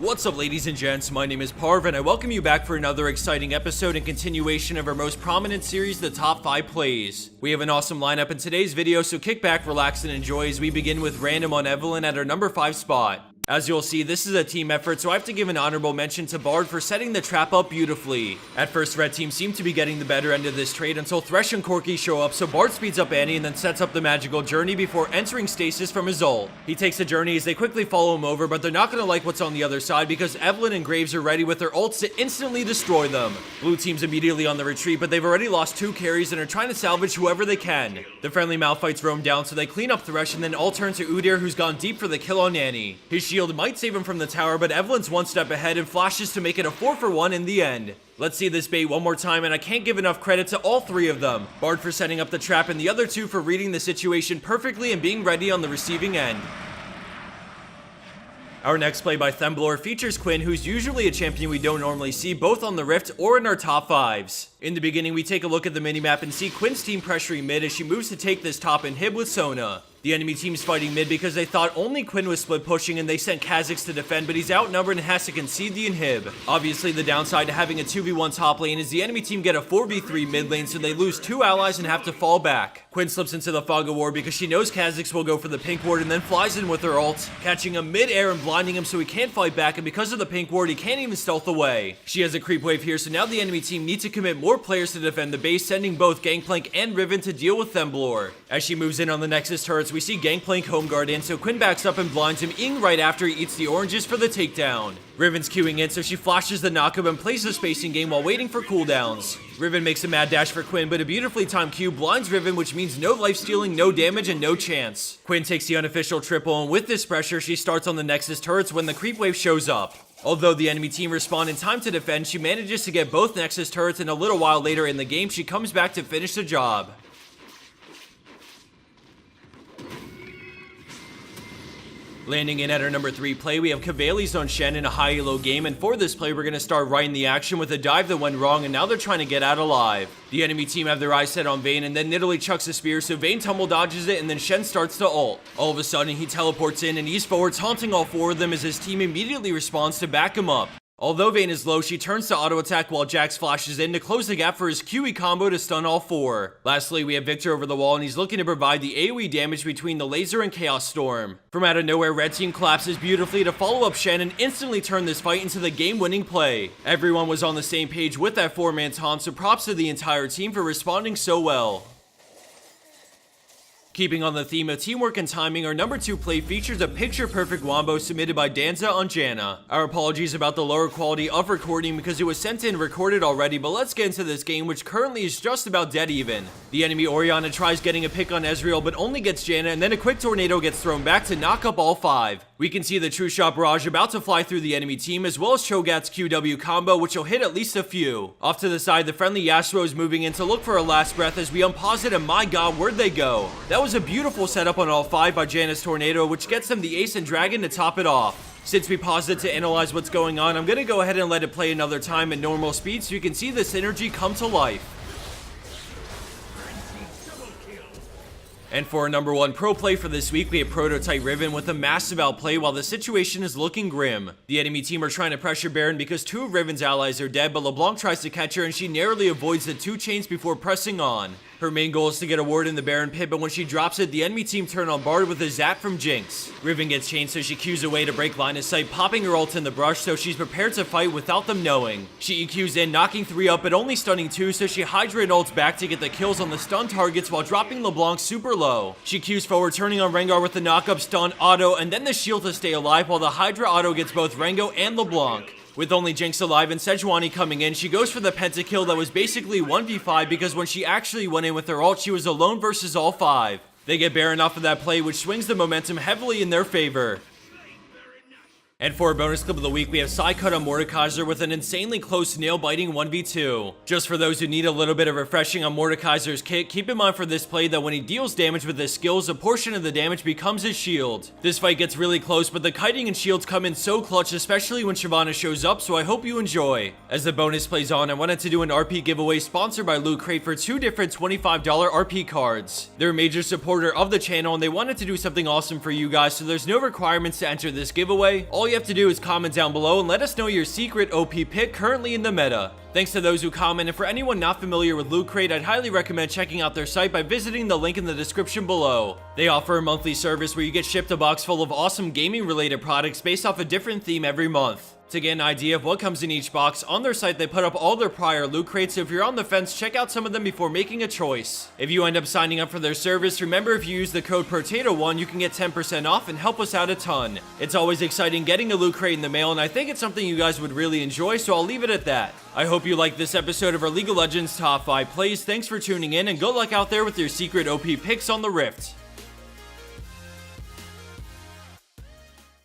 What's up, ladies and gents? My name is Parv and I welcome you back for another exciting episode and continuation of our most prominent series, the Top 5 Plays. We have an awesome lineup in today's video, so kick back, relax, and enjoy as we begin with Random on Evelynn at our number 5 spot. As you'll see, this is a team effort, so I have to give an honorable mention to Bard for setting the trap up beautifully. At first, Red Team seemed to be getting the better end of this trade until Thresh and Corki show up, so Bard speeds up Annie and then sets up the magical journey before entering stasis from his ult. He takes the journey as they quickly follow him over, but they're not going to like what's on the other side because Evelynn and Graves are ready with their ults to instantly destroy them. Blue Team's immediately on the retreat, but they've already lost 2 carries and are trying to salvage whoever they can. The friendly Malphites roam down, so they clean up Thresh and then all turn to Udyr, who's gone deep for the kill on Annie. His shield might save him from the tower, but Evelynn's one step ahead and flashes to make it a 4-for-1 in the end. Let's see this bait one more time, and I can't give enough credit to all 3 of them. Bard for setting up the trap and the other 2 for reading the situation perfectly and being ready on the receiving end. Our next play by Themblor features Quinn, who's usually a champion we don't normally see both on the Rift or in our top 5s. In the beginning, we take a look at the minimap and see Quinn's team pressuring mid as she moves to take this top inhib with Sona. The enemy team's fighting mid because they thought only Quinn was split pushing and they sent Kha'Zix to defend, but he's outnumbered and has to concede the inhib. Obviously, the downside to having a 2v1 top lane is the enemy team get a 4v3 mid lane, so they lose 2 allies and have to fall back. Quinn slips into the Fog of War because she knows Kha'Zix will go for the pink ward and then flies in with her ult, catching him mid-air and blinding him so he can't fight back, and because of the pink ward, he can't even stealth away. She has a creep wave here, so now the enemy team need to commit more players to defend the base, sending both Gangplank and Riven to deal with Themblor. As she moves in on the Nexus turrets, we see Gangplank home guard in, so Quinn backs up and blinds him in right after he eats the oranges for the takedown. Riven's queuing in, so she flashes the knockup and plays the spacing game while waiting for cooldowns. Riven makes a mad dash for Quinn, but a beautifully timed Q blinds Riven, which means no life stealing, no damage, and no chance. Quinn takes the unofficial triple, and with this pressure, she starts on the Nexus turrets when the creep wave shows up. Although the enemy team respawn in time to defend, she manages to get both Nexus turrets, and a little while later in the game, she comes back to finish the job. Landing in at our number 3 play, we have Cavali's on Shen in a high elo game, and for this play, we're going to start right in the action with a dive that went wrong, and now they're trying to get out alive. The enemy team have their eyes set on Vayne, and then Nidalee chucks a spear, so Vayne tumble dodges it, and then Shen starts to ult. All of a sudden, he teleports in, and he's forward, taunting all 4 of them as his team immediately responds to back him up. Although Vayne is low, she turns to auto attack while Jax flashes in to close the gap for his QE combo to stun all 4. Lastly, we have Viktor over the wall, and he's looking to provide the AoE damage between the laser and Chaos Storm. From out of nowhere, Red Team collapses beautifully to follow up Shen and instantly turn this fight into the game-winning play. Everyone was on the same page with that 4-man taunt, so props to the entire team for responding so well. Keeping on the theme of teamwork and timing, our number 2 play features a picture-perfect wombo submitted by Danza on Janna. Our apologies about the lower quality of recording because it was sent in recorded already, but let's get into this game, which currently is just about dead even. The enemy Orianna tries getting a pick on Ezreal, but only gets Janna, and then a quick tornado gets thrown back to knock up all 5. We can see the True Shot Barrage about to fly through the enemy team, as well as Cho'Gath's QW combo, which will hit at least a few. Off to the side, the friendly Yasuo is moving in to look for a last breath as we unpause it, and my god, where'd they go? That was a beautiful setup on all 5 by Janna's Tornado, which gets them the Ace and Dragon to top it off. Since we paused it to analyze what's going on, I'm gonna go ahead and let it play another time at normal speed so you can see the synergy come to life. And for our number 1 pro play for this week, we have Prototype Riven with a massive outplay while the situation is looking grim. The enemy team are trying to pressure Baron because 2 of Riven's allies are dead, but LeBlanc tries to catch her and she narrowly avoids the 2 chains before pressing on. Her main goal is to get a ward in the Baron pit, but when she drops it, the enemy team turn on Bard with a zap from Jinx. Riven gets chained, so she Qs away to break line of sight, popping her ult in the brush, so she's prepared to fight without them knowing. She EQs in, knocking 3 up, but only stunning 2, so she Hydra and ults back to get the kills on the stun targets while dropping LeBlanc super low. She Qs forward, turning on Rengar with the knockup, stun, auto, and then the shield to stay alive, while the Hydra auto gets both Rengo and LeBlanc. With only Jinx alive and Sejuani coming in, she goes for the pentakill that was basically 1v5 because when she actually went in with her ult, she was alone versus all 5. They get Baron off of that play, which swings the momentum heavily in their favor. And for our bonus clip of the week, we have Psy-Cut on Mordekaiser with an insanely close nail-biting 1v2. Just for those who need a little bit of refreshing on Mordekaiser's kit, keep in mind for this play that when he deals damage with his skills, a portion of the damage becomes his shield. This fight gets really close, but the kiting and shields come in so clutch, especially when Shyvana shows up, so I hope you enjoy. As the bonus plays on, I wanted to do an RP giveaway sponsored by Loot Crate for 2 different $25 RP cards. They're a major supporter of the channel, and they wanted to do something awesome for you guys, so there's no requirements to enter this giveaway. All all you have to do is comment down below and let us know your secret OP pick currently in the meta. Thanks to those who comment, and for anyone not familiar with Loot Crate, I'd highly recommend checking out their site by visiting the link in the description below. They offer a monthly service where you get shipped a box full of awesome gaming related products based off a different theme every month. To get an idea of what comes in each box, on their site they put up all their prior Loot Crates, so if you're on the fence, check out some of them before making a choice. If you end up signing up for their service, remember if you use the code POTATO1, you can get 10% off and help us out a ton. It's always exciting getting a Loot Crate in the mail, and I think it's something you guys would really enjoy, so I'll leave it at that. I hope you liked this episode of our League of Legends Top 5 Plays. Thanks for tuning in, and good luck out there with your secret OP picks on the Rift.